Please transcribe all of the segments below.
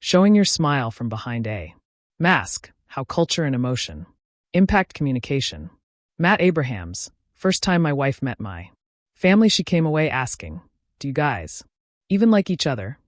Showing your smile from behind a mask, how culture and emotion impact communication. Matt Abrahams, first time my wife met my family, she came away asking, "Do you guys even like each other?"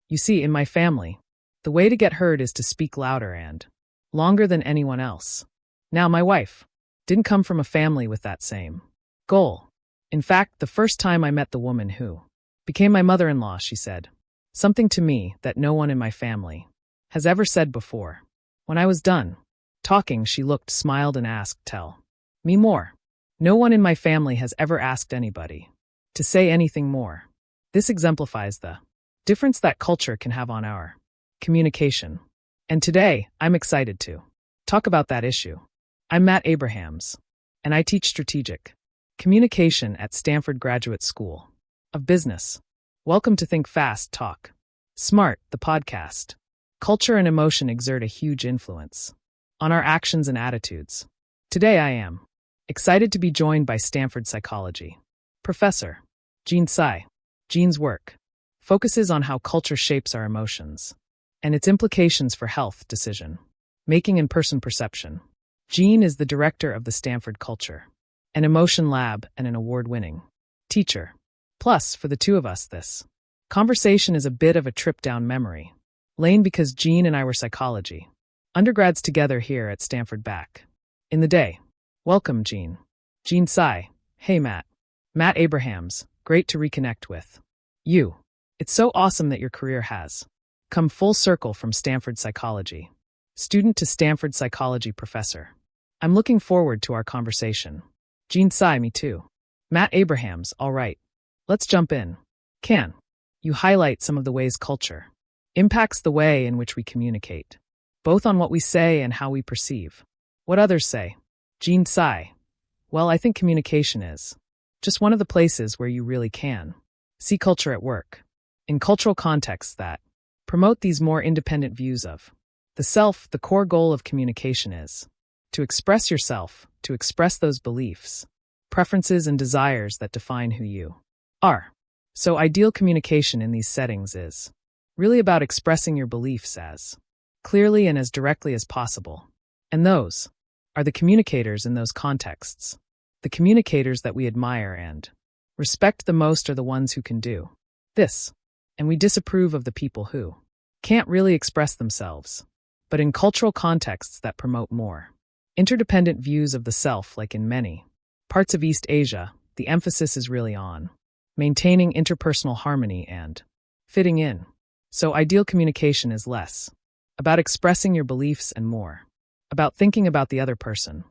You see, in my family, the way to get heard is to speak louder and longer than anyone else. Now, my wife didn't come from a family with that same goal. In fact, the first time I met the woman who became my mother-in-law, she said something to me that no one in my family has ever said before. When I was done talking, she looked, smiled, and asked, "Tell me more." No one in my family has ever asked anybody to say anything more. This exemplifies the difference that culture can have on our communication. And today, I'm excited to talk about that issue. I'm Matt Abrahams, and I teach strategic communication at Stanford Graduate School of Business. Welcome to Think Fast, Talk Smart, the podcast. Culture and emotion exert a huge influence on our actions and attitudes. Today I am excited to be joined by Stanford psychology professor Jean Tsai. Jean's work focuses on how culture shapes our emotions and its implications for health, decision making, and person perception. Jean is the director of the Stanford Culture and Emotion Lab and an award-winning teacher. Plus, for the two of us, this conversation is a bit of a trip down memory lane because Jean and I were psychology undergrads together here at Stanford back in the day. Welcome, Jean. Jean Tsai. Hey, Matt. Matt Abrahams. Great to reconnect with you. It's so awesome that your career has come full circle from Stanford psychology student to Stanford psychology professor. I'm looking forward to our conversation. Jean Tsai, me too. Matt Abrahams. All right. Let's jump in. Can you highlight some of the ways culture impacts the way in which we communicate, both on what we say and how we perceive what others say? Jean Tsai. Well, I think communication is just one of the places where you really can see culture at work. In cultural contexts that promote these more independent views of the self, the core goal of communication is to express yourself, to express those beliefs, preferences, and desires that define who you are. So ideal communication in these settings is really about expressing your beliefs as clearly and as directly as possible. And those are the communicators in those contexts. The communicators that we admire and respect the most are the ones who can do this. And we disapprove of the people who can't really express themselves. But in cultural contexts that promote more interdependent views of the self, like in many parts of East Asia, the emphasis is really on maintaining interpersonal harmony and fitting in. So ideal communication is less about expressing your beliefs and more about thinking about the other person